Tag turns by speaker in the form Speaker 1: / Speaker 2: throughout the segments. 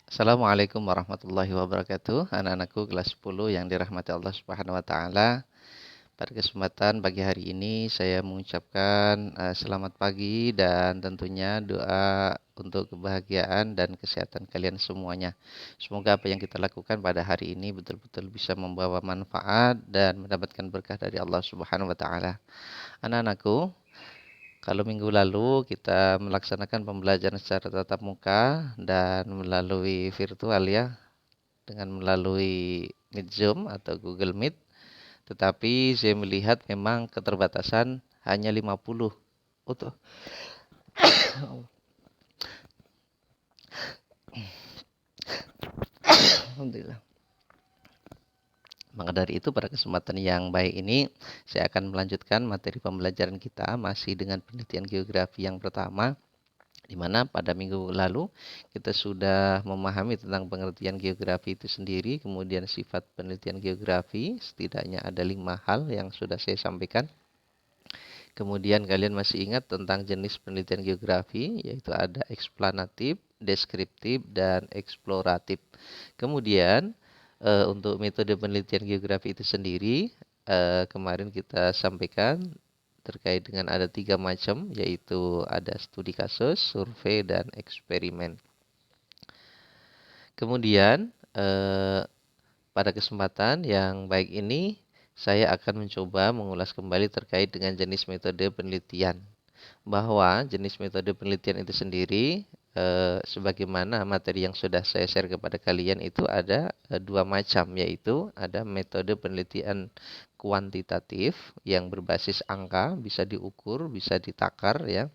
Speaker 1: Assalamualaikum warahmatullahi wabarakatuh. Anak-anakku kelas 10 yang dirahmati Allah Subhanahu wa taala. Pada kesempatan pagi hari ini saya mengucapkan selamat pagi dan tentunya doa untuk kebahagiaan dan kesehatan kalian semuanya. Semoga apa yang kita lakukan pada hari ini betul-betul bisa membawa manfaat dan mendapatkan berkah dari Allah Subhanahu wa taala. Anak-anakku, kalau minggu lalu kita melaksanakan pembelajaran secara tatap muka dan melalui virtual ya, dengan melalui Meet Zoom atau Google Meet, tetapi saya melihat memang keterbatasan hanya 50. Utuh. Alhamdulillah. Maka dari itu pada kesempatan yang baik ini saya akan melanjutkan materi pembelajaran kita masih dengan penelitian geografi yang pertama, di mana pada minggu lalu kita sudah memahami tentang pengertian geografi itu sendiri, kemudian sifat penelitian geografi, setidaknya ada 5 hal yang sudah saya sampaikan. Kemudian kalian masih ingat tentang jenis penelitian geografi, yaitu ada eksplanatif, deskriptif, dan eksploratif. Kemudian untuk metode penelitian geografi itu sendiri, kemarin kita sampaikan terkait dengan ada 3 macam, yaitu ada studi kasus, survei, dan eksperimen. Kemudian pada kesempatan yang baik ini, saya akan mencoba mengulas kembali terkait dengan jenis metode penelitian. Bahwa jenis metode penelitian itu sendiri, sebagaimana materi yang sudah saya share kepada kalian itu ada 2 macam, yaitu ada metode penelitian kuantitatif yang berbasis angka, bisa diukur, bisa ditakar ya,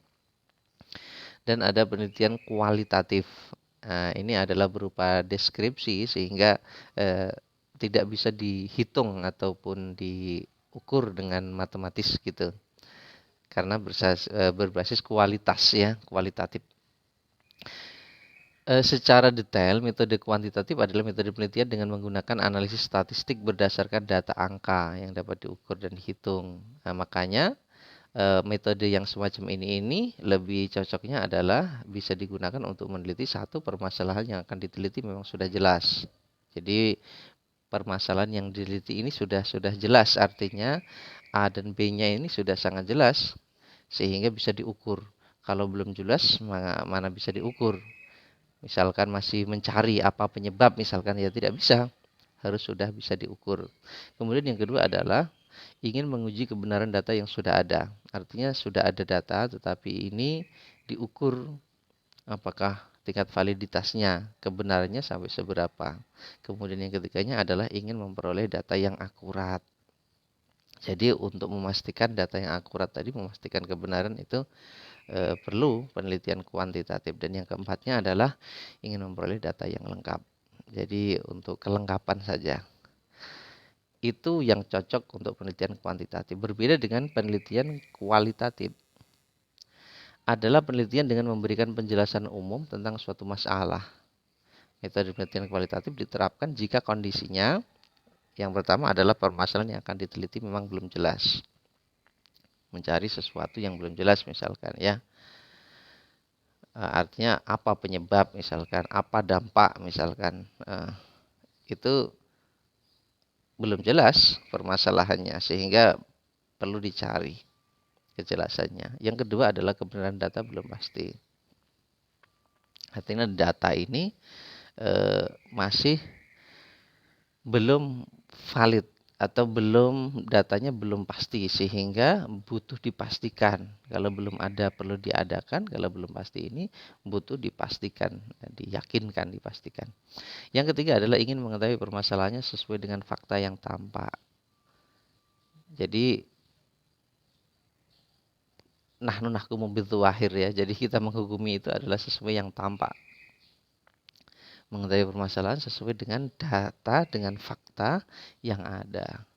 Speaker 1: dan ada penelitian kualitatif. Nah, ini adalah berupa deskripsi sehingga eh, tidak bisa dihitung ataupun diukur dengan matematis gitu. Karena berbasis kualitas ya, kualitatif. Secara detail, metode kuantitatif adalah metode penelitian dengan menggunakan analisis statistik berdasarkan data angka yang dapat diukur dan dihitung. Nah, makanya metode yang semacam ini lebih cocoknya adalah bisa digunakan untuk meneliti satu permasalahan yang akan diteliti memang sudah jelas. Jadi permasalahan yang diteliti ini sudah jelas, artinya A dan B-nya ini sudah sangat jelas sehingga bisa diukur. Kalau belum jelas mana bisa diukur. Misalkan masih mencari apa penyebab misalkan ya tidak bisa, harus sudah bisa diukur. Kemudian yang kedua adalah ingin menguji kebenaran data yang sudah ada. Artinya sudah ada data tetapi ini diukur apakah tingkat validitasnya, kebenarannya sampai seberapa. Kemudian yang ketiganya adalah ingin memperoleh data yang akurat. Jadi untuk memastikan data yang akurat tadi, memastikan kebenaran itu perlu penelitian kuantitatif. Dan yang keempatnya adalah ingin memperoleh data yang lengkap. Jadi untuk kelengkapan saja. Itu yang cocok untuk penelitian kuantitatif. Berbeda dengan penelitian kualitatif. Adalah penelitian dengan memberikan penjelasan umum tentang suatu masalah. Metode penelitian kualitatif diterapkan jika kondisinya yang pertama adalah permasalahan yang akan diteliti memang belum jelas. Mencari sesuatu yang belum jelas misalkan ya. Artinya apa penyebab misalkan, apa dampak misalkan. Itu belum jelas permasalahannya sehingga perlu dicari kejelasannya. Yang kedua adalah kebenaran data belum pasti. Artinya data ini masih belum valid atau datanya belum pasti sehingga butuh dipastikan. Kalau belum ada perlu diadakan, kalau belum pasti ini butuh dipastikan, diyakinkan, dipastikan. Yang ketiga adalah ingin mengetahui permasalahannya sesuai dengan fakta yang tampak. Jadi nahnu nahkumu bidzawahir ya. Jadi kita menghukumi itu adalah sesuai yang tampak. Mengetahui permasalahan sesuai dengan data, dengan fakta yang ada.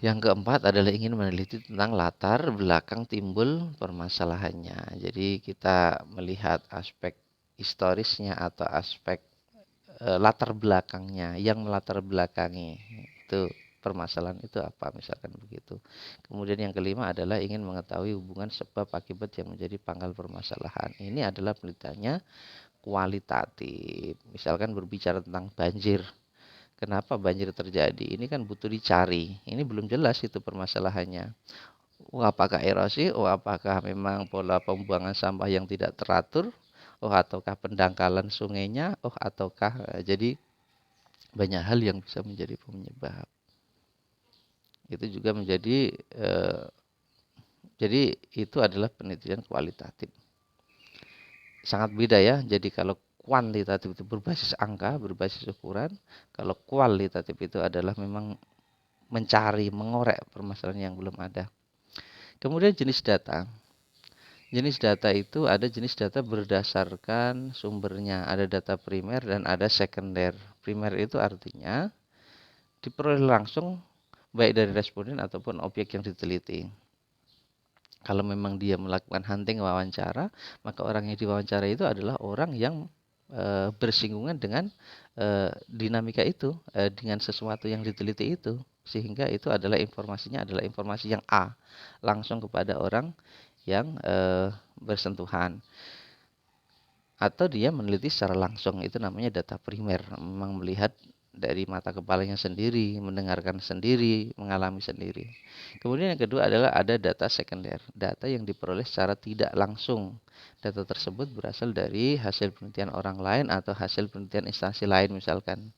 Speaker 1: Yang keempat adalah ingin meneliti tentang latar belakang timbul permasalahannya. Jadi kita melihat aspek historisnya atau aspek latar belakangnya, yang melatar belakangi itu permasalahan itu apa misalkan begitu. Kemudian yang kelima adalah ingin mengetahui hubungan sebab akibat yang menjadi pangkal permasalahan. Ini adalah penelitiannya kualitatif. Misalkan berbicara tentang banjir. Kenapa banjir terjadi? Ini kan butuh dicari. Ini belum jelas itu permasalahannya. Oh, apakah erosi? Oh, apakah memang pola pembuangan sampah yang tidak teratur? Oh, ataukah pendangkalan sungainya? Oh, ataukah jadi banyak hal yang bisa menjadi penyebab. Itu juga menjadi jadi itu adalah penelitian kualitatif. Sangat beda ya. Jadi kalau kuantitatif itu berbasis angka, berbasis ukuran. Kalau kualitatif itu adalah memang mencari, mengorek permasalahan yang belum ada. Kemudian jenis data. Jenis data itu ada jenis data berdasarkan sumbernya. Ada data primer dan ada sekunder. Primer itu artinya diperoleh langsung baik dari responden ataupun objek yang diteliti. Kalau memang dia melakukan hunting wawancara, maka orang yang diwawancara itu adalah orang yang bersinggungan dengan dinamika itu, dengan sesuatu yang diteliti itu. Sehingga itu adalah informasinya adalah informasi yang A, langsung kepada orang yang bersentuhan. Atau dia meneliti secara langsung, itu namanya data primer, memang melihat dari mata kepalanya sendiri, mendengarkan sendiri, mengalami sendiri. Kemudian yang kedua adalah ada data sekunder, data yang diperoleh secara tidak langsung. Data tersebut berasal dari hasil penelitian orang lain atau hasil penelitian instansi lain misalkan.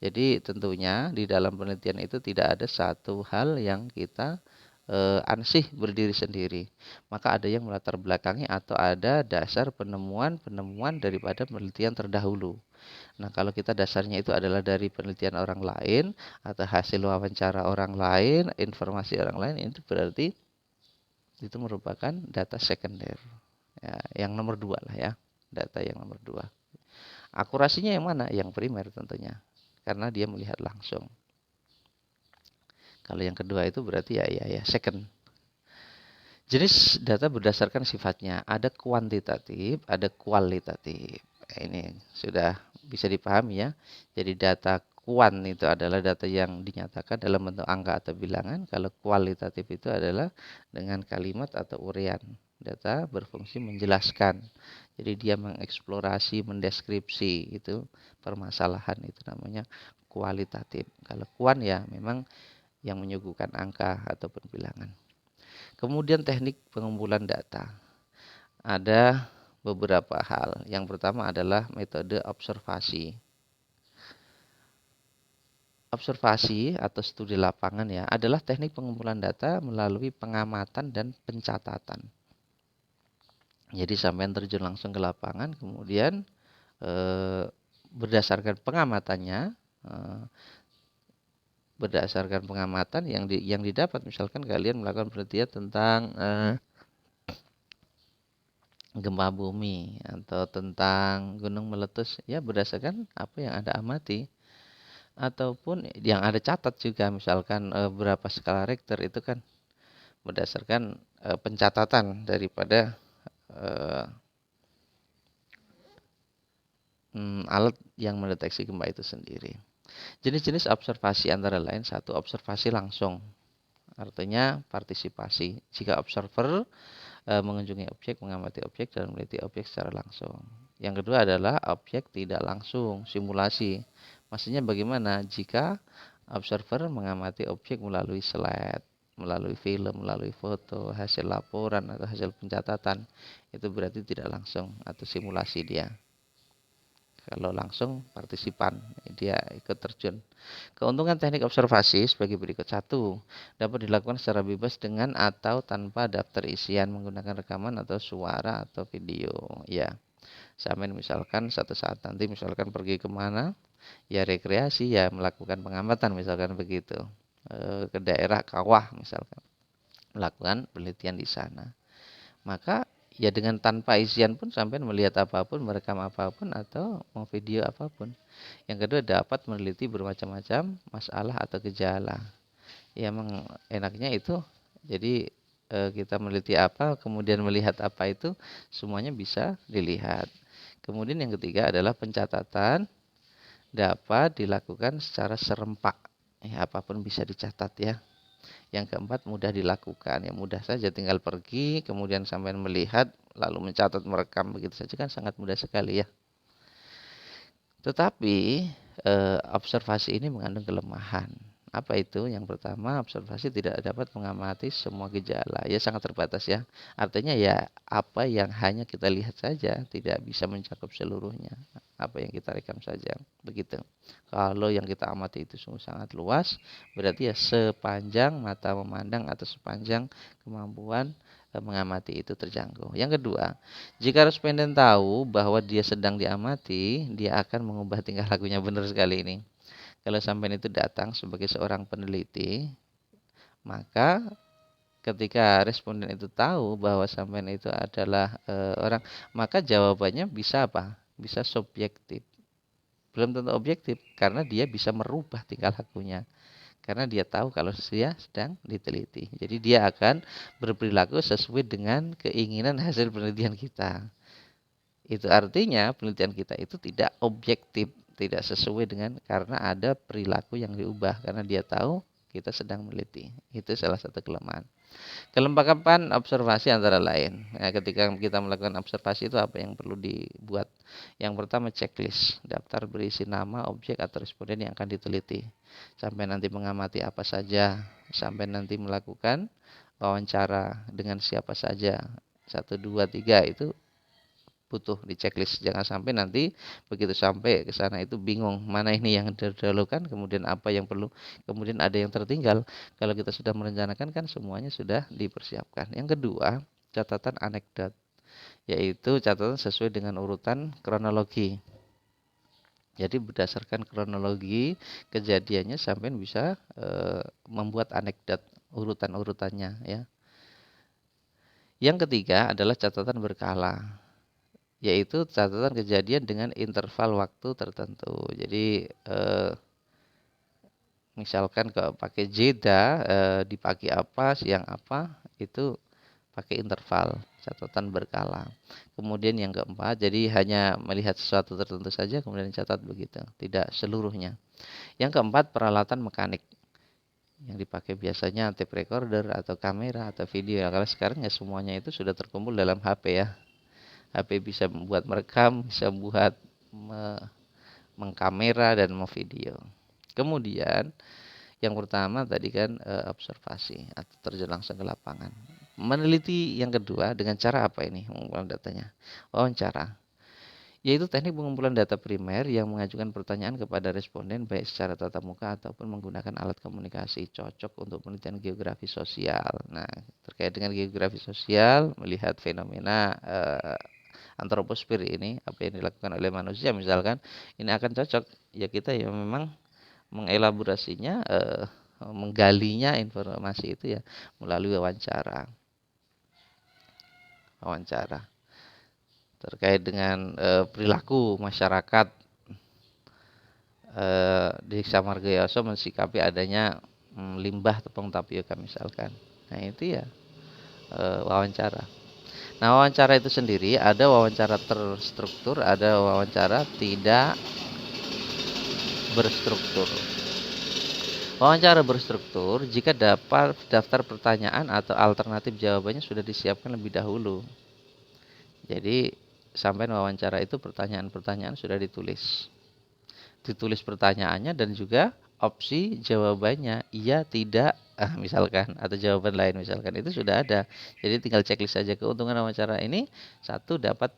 Speaker 1: Jadi tentunya di dalam penelitian itu tidak ada satu hal yang kita ansih berdiri sendiri. Maka ada yang melatar belakangi atau ada dasar penemuan-penemuan daripada penelitian terdahulu. Nah, kalau kita dasarnya itu adalah dari penelitian orang lain atau hasil wawancara orang lain, informasi orang lain, itu berarti itu merupakan data sekunder. Ya, yang nomor 2 lah ya, data yang nomor 2. Akurasinya yang mana? Yang primer tentunya, karena dia melihat langsung. Kalau yang kedua itu berarti ya second. Jenis data berdasarkan sifatnya, ada kuantitatif, ada kualitatif. Ini sudah bisa dipahami ya. Jadi data kuan itu adalah data yang dinyatakan dalam bentuk angka atau bilangan. Kalau kualitatif itu adalah dengan kalimat atau uraian. Data berfungsi menjelaskan. Jadi dia mengeksplorasi, mendeskripsi itu permasalahan, itu namanya kualitatif. Kalau kuan ya memang yang menyuguhkan angka ataupun bilangan. Kemudian teknik pengumpulan data. Ada beberapa hal. Yang pertama adalah metode observasi. Observasi atau studi lapangan ya adalah teknik pengumpulan data melalui pengamatan dan pencatatan. Jadi sampai terjun langsung ke lapangan, kemudian berdasarkan pengamatannya, berdasarkan pengamatan yang didapat, misalkan kalian melakukan penelitian tentang gempa bumi atau tentang gunung meletus, ya berdasarkan apa yang Anda amati, ataupun yang Anda catat juga, misalkan berapa skala Richter, itu kan berdasarkan pencatatan daripada alat yang mendeteksi gempa itu sendiri. Jenis-jenis observasi antara lain, satu, observasi langsung, artinya partisipasi. Jika observer mengunjungi objek, mengamati objek, dan meneliti objek secara langsung. Yang kedua adalah objek tidak langsung, simulasi. Maksudnya bagaimana jika observer mengamati objek melalui slide, melalui film, melalui foto, hasil laporan atau hasil pencatatan, itu berarti tidak langsung atau simulasi dia. Kalau langsung partisipan, dia ikut terjun. Keuntungan teknik observasi sebagai berikut. Satu, dapat dilakukan secara bebas dengan atau tanpa daftar isian menggunakan rekaman atau suara atau video. Ya, sampai misalkan satu saat nanti misalkan pergi kemana, ya rekreasi, ya melakukan pengamatan misalkan begitu. Ke daerah kawah misalkan, melakukan penelitian di sana. Maka ya dengan tanpa isian pun sampai melihat apapun, merekam apapun, atau memvideo apapun. Yang kedua, dapat meneliti bermacam-macam masalah atau gejala. Ya memang enaknya itu, jadi kita meneliti apa, kemudian melihat apa, itu semuanya bisa dilihat. Kemudian yang ketiga adalah pencatatan, dapat dilakukan secara serempak. Ya, apapun bisa dicatat ya. Yang keempat, mudah dilakukan. Ya mudah saja, tinggal pergi, kemudian sampai melihat, lalu mencatat, merekam, begitu saja kan sangat mudah sekali ya. Tetapi observasi ini mengandung kelemahan. Apa itu? Yang pertama, observasi tidak dapat mengamati semua gejala. Ya sangat terbatas ya. Artinya ya apa yang hanya kita lihat saja tidak bisa mencakup seluruhnya. Apa yang kita rekam saja. Begitu. Kalau yang kita amati itu sungguh sangat luas, berarti ya sepanjang mata memandang atau sepanjang kemampuan mengamati itu terjangkau. Yang kedua, jika responden tahu bahwa dia sedang diamati, dia akan mengubah tingkah lakunya. Benar sekali ini. Kalau sampean itu datang sebagai seorang peneliti, maka ketika responden itu tahu bahwa sampean itu adalah orang, maka jawabannya bisa apa? Bisa subjektif. Belum tentu objektif karena dia bisa merubah tingkah lakunya. Karena dia tahu kalau dia sedang diteliti. Jadi dia akan berperilaku sesuai dengan keinginan hasil penelitian kita. Itu artinya penelitian kita itu tidak objektif, tidak sesuai dengan karena ada perilaku yang diubah karena dia tahu kita sedang meneliti. Itu salah satu kelemahan. Kelengkapan observasi antara lain. Nah, ketika kita melakukan observasi itu apa yang perlu dibuat? Yang pertama checklist, daftar berisi nama, objek atau responden yang akan diteliti. Sampai nanti mengamati apa saja, sampai nanti melakukan wawancara dengan siapa saja. 1, 2, 3 itu butuh di checklist. Jangan sampai nanti begitu sampai ke sana itu bingung mana ini yang didahulukan, kemudian apa yang perlu, kemudian ada yang tertinggal. Kalau kita sudah merencanakan kan semuanya sudah dipersiapkan. Yang kedua, catatan anekdot, yaitu catatan sesuai dengan urutan kronologi. Jadi berdasarkan kronologi kejadiannya sampai bisa membuat anekdot urutan-urutannya ya. Yang ketiga adalah catatan berkala, yaitu catatan kejadian dengan interval waktu tertentu. Jadi misalkan kalau pakai jeda di pagi apa, siang apa, itu pakai interval, catatan berkala. Kemudian yang keempat, jadi hanya melihat sesuatu tertentu saja kemudian catat begitu, tidak seluruhnya. Yang keempat, peralatan mekanik yang dipakai biasanya tape recorder atau kamera atau video. Kalau sekarang ya semuanya itu sudah terkumpul dalam HP ya. HP bisa membuat merekam, bisa membuat mengkamera dan memvideo. Kemudian yang pertama tadi kan observasi atau terjun langsung ke lapangan. Meneliti yang kedua dengan cara apa ini pengumpulan datanya? Wawancara, yaitu teknik pengumpulan data primer yang mengajukan pertanyaan kepada responden baik secara tatap muka ataupun menggunakan alat komunikasi, cocok untuk penelitian geografi sosial. Nah, terkait dengan geografi sosial, melihat fenomena antroposfer ini, apa yang dilakukan oleh manusia misalkan, ini akan cocok ya kita ya memang mengelaborasinya, menggalinya informasi itu ya melalui wawancara terkait dengan perilaku masyarakat di Samargayoso mensikapi adanya limbah tepung tapioka misalkan. Nah itu ya wawancara. Nah wawancara itu sendiri ada wawancara terstruktur, ada wawancara tidak berstruktur. Wawancara berstruktur jika dapat daftar pertanyaan atau alternatif jawabannya sudah disiapkan lebih dahulu. Jadi sampai wawancara itu pertanyaan-pertanyaan sudah ditulis. Ditulis pertanyaannya dan juga opsi jawabannya iya, tidak, misalkan atau jawaban lain misalkan itu sudah ada. Jadi tinggal checklist saja. Keuntungan wawancara ini satu, dapat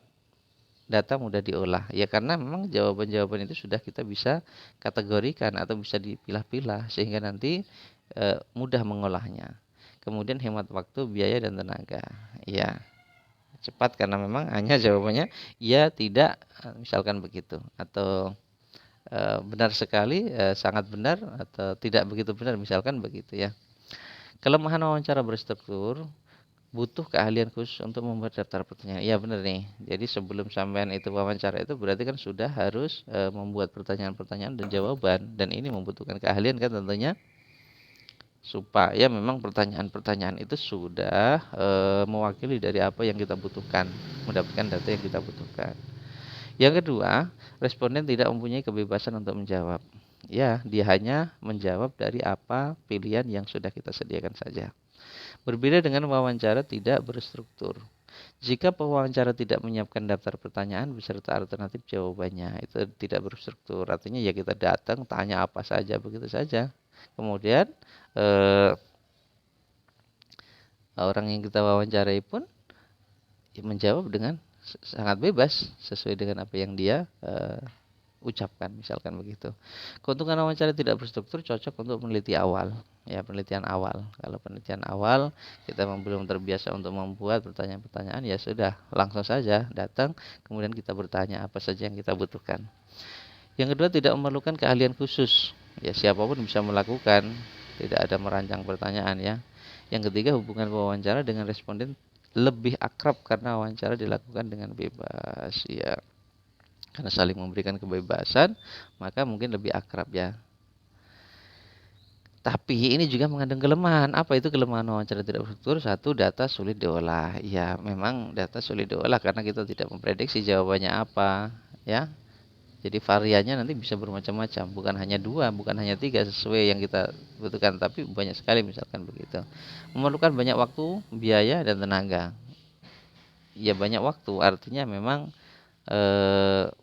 Speaker 1: data mudah diolah. Ya karena memang jawaban-jawaban itu sudah kita bisa kategorikan atau bisa dipilah-pilah sehingga nanti mudah mengolahnya. Kemudian hemat waktu, biaya dan tenaga. Ya, cepat karena memang hanya jawabannya ya, tidak, misalkan begitu atau benar sekali, sangat benar atau tidak begitu benar misalkan begitu ya. Kelemahan wawancara berstruktur, butuh keahlian khusus untuk membuat daftar pertanyaan. Iya benar nih. Jadi sebelum sampean itu wawancara itu berarti kan sudah harus membuat pertanyaan-pertanyaan dan jawaban, dan ini membutuhkan keahlian kan tentunya, supaya memang pertanyaan-pertanyaan itu sudah mewakili dari apa yang kita butuhkan, mendapatkan data yang kita butuhkan. Yang kedua, responden tidak mempunyai kebebasan untuk menjawab. Ya, dia hanya menjawab dari apa pilihan yang sudah kita sediakan saja. Berbeda dengan wawancara tidak berstruktur. Jika pewawancara tidak menyiapkan daftar pertanyaan beserta alternatif jawabannya, itu tidak berstruktur. Artinya ya kita datang, tanya apa saja, begitu saja. Kemudian eh, orang yang kita wawancarai pun menjawab dengan sangat bebas sesuai dengan apa yang dia ucapkan, misalkan begitu. Keuntungan wawancara tidak berstruktur cocok untuk peneliti awal, ya penelitian awal. Kalau penelitian awal kita belum terbiasa untuk membuat pertanyaan-pertanyaan, ya sudah langsung saja datang, kemudian kita bertanya apa saja yang kita butuhkan. Yang kedua, tidak memerlukan keahlian khusus, ya siapapun bisa melakukan, tidak ada merancang pertanyaan ya. Yang ketiga, hubungan wawancara dengan responden lebih akrab karena wawancara dilakukan dengan bebas, ya. Karena saling memberikan kebebasan, maka mungkin lebih akrab ya. Tapi ini juga mengandung kelemahan. Apa itu kelemahan wawancara tidak berstruktur? Satu, data sulit diolah. Ya, memang data sulit diolah karena kita tidak memprediksi jawabannya apa, ya. Jadi variannya nanti bisa bermacam-macam, bukan hanya dua, bukan hanya tiga sesuai yang kita butuhkan, tapi banyak sekali misalkan begitu. Memerlukan banyak waktu, biaya, dan tenaga. Ya banyak waktu, artinya memang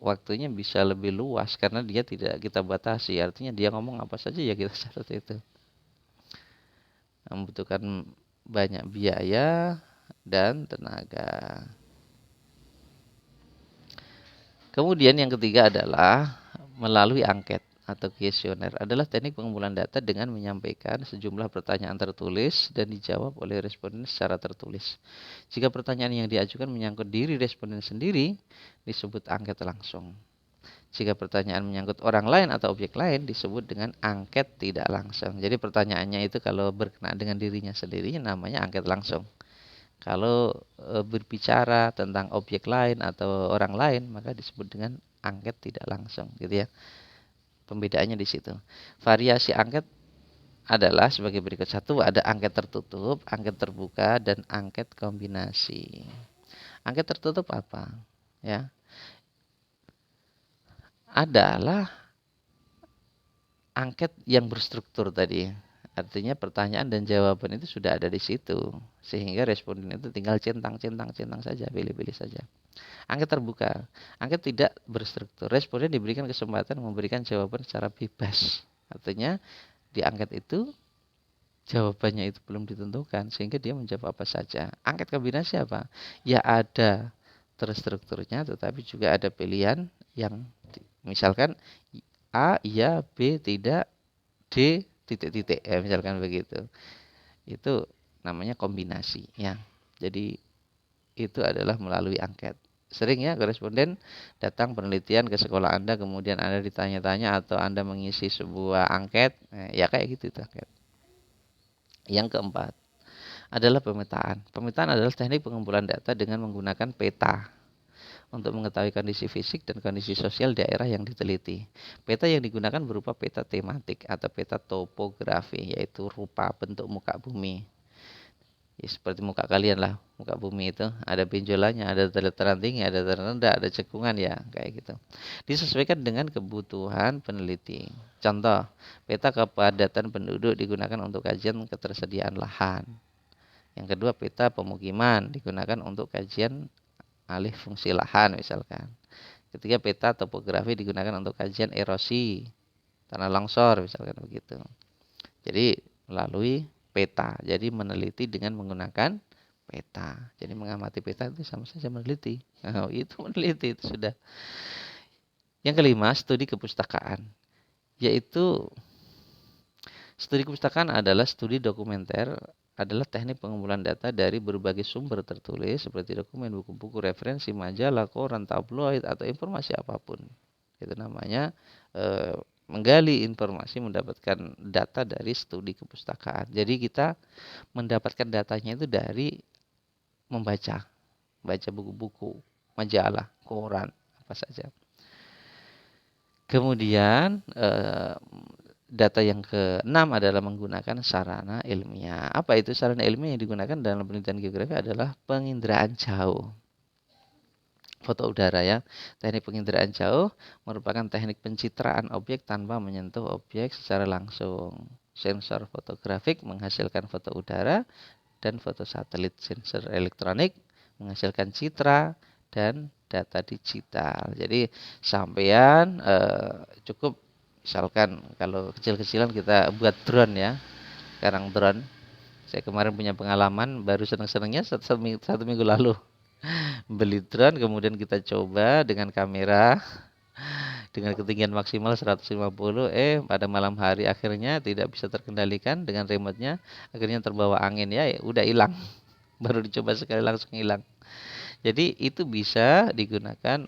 Speaker 1: waktunya bisa lebih luas karena dia tidak kita batasi. Artinya dia ngomong apa saja ya kita catat itu. Membutuhkan banyak biaya dan tenaga. Kemudian yang ketiga adalah melalui angket atau kuesioner adalah teknik pengumpulan data dengan menyampaikan sejumlah pertanyaan tertulis dan dijawab oleh responden secara tertulis. Jika pertanyaan yang diajukan menyangkut diri responden sendiri, disebut angket langsung. Jika pertanyaan menyangkut orang lain atau objek lain, disebut dengan angket tidak langsung. Jadi pertanyaannya itu kalau berkenaan dengan dirinya sendiri, namanya angket langsung. Kalau berbicara tentang objek lain atau orang lain, maka disebut dengan angket tidak langsung, gitu ya. Pembedaannya di situ. Variasi angket adalah sebagai berikut. Satu, ada angket tertutup, angket terbuka, dan angket kombinasi. Angket tertutup apa? Ya, adalah angket yang berstruktur tadi. Artinya pertanyaan dan jawaban itu sudah ada di situ. Sehingga responden itu tinggal centang saja, pilih-pilih saja. Angket terbuka. Angket tidak berstruktur. Responden diberikan kesempatan memberikan jawaban secara bebas. Artinya di angket itu jawabannya itu belum ditentukan sehingga dia menjawab apa saja. Angket kombinasi apa? Ya ada terstrukturnya tetapi juga ada pilihan yang misalkan A, iya, B, tidak, D, titik-titik. Ya, misalkan begitu. Itu namanya kombinasi ya. Jadi itu adalah melalui angket. Sering ya koresponden datang penelitian ke sekolah Anda, kemudian Anda ditanya-tanya atau Anda mengisi sebuah angket, ya kayak gitu itu angket. Yang keempat adalah pemetaan. Pemetaan adalah teknik pengumpulan data dengan menggunakan peta untuk mengetahui kondisi fisik dan kondisi sosial daerah yang diteliti. Peta yang digunakan berupa peta tematik atau peta topografi, yaitu rupa bentuk muka bumi. Ya, seperti muka kalian lah, muka bumi itu ada benjolannya, ada dataran tinggi, ada dataran rendah, ada cekungan ya, kayak gitu. Disesuaikan dengan kebutuhan peneliti. Contoh, peta kepadatan penduduk digunakan untuk kajian ketersediaan lahan. Yang kedua, peta pemukiman digunakan untuk kajian alih fungsi lahan misalkan. Ketiga, peta topografi digunakan untuk kajian erosi, tanah longsor misalkan begitu. Jadi melalui peta. Jadi meneliti dengan menggunakan peta. Jadi mengamati peta itu sama saja meneliti. Oh, itu meneliti itu sudah. Yang kelima, studi kepustakaan. Yaitu studi kepustakaan adalah studi dokumenter, adalah teknik pengumpulan data dari berbagai sumber tertulis seperti dokumen, buku-buku, referensi, majalah, koran, tabloid, atau informasi apapun. Itu namanya menggali informasi, mendapatkan data dari studi kepustakaan. Jadi kita mendapatkan datanya itu dari membaca, baca buku-buku, majalah, koran, apa saja. Kemudian data yang keenam adalah menggunakan sarana ilmiah. Apa itu sarana ilmiah yang digunakan dalam penelitian geografi adalah penginderaan jauh. Foto udara ya. Teknik penginderaan jauh merupakan teknik pencitraan objek tanpa menyentuh objek secara langsung. Sensor fotografik menghasilkan foto udara dan foto satelit. Sensor elektronik menghasilkan citra dan data digital. Jadi sampean cukup misalkan kalau kecil-kecilan kita buat drone ya. Sekarang drone. Saya kemarin punya pengalaman baru seneng-senengnya satu minggu lalu beli drone, kemudian kita coba dengan kamera dengan ketinggian maksimal 150, pada malam hari akhirnya tidak bisa terkendalikan dengan remote-nya, akhirnya terbawa angin ya, udah hilang. Baru dicoba sekali langsung hilang. Jadi itu bisa digunakan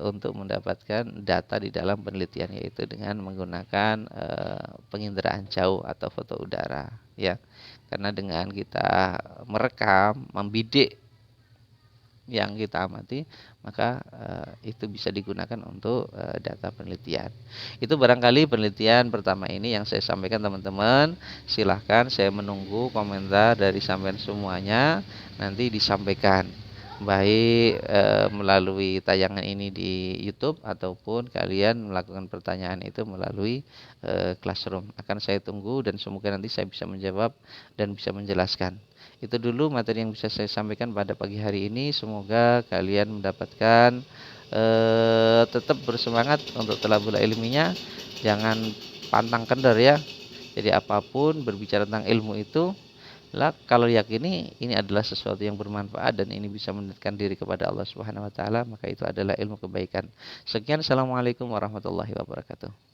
Speaker 1: untuk mendapatkan data di dalam penelitian, yaitu dengan menggunakan penginderaan jauh atau foto udara ya. Karena dengan kita merekam, membidik yang kita amati, maka itu bisa digunakan untuk data penelitian. Itu barangkali penelitian pertama ini yang saya sampaikan teman-teman. Silahkan, saya menunggu komentar dari sampean semuanya, nanti disampaikan baik melalui tayangan ini di YouTube ataupun kalian melakukan pertanyaan itu melalui Classroom. Akan saya tunggu dan semoga nanti saya bisa menjawab dan bisa menjelaskan. Itu dulu materi yang bisa saya sampaikan pada pagi hari ini. Semoga kalian mendapatkan tetap bersemangat untuk talabul ilminya. Jangan pantang kendor ya. Jadi apapun berbicara tentang ilmu itu, lah kalau yakini ini adalah sesuatu yang bermanfaat dan ini bisa mendekatkan diri kepada Allah Subhanahu wa taala, maka itu adalah ilmu kebaikan. Sekian, assalamualaikum warahmatullahi wabarakatuh.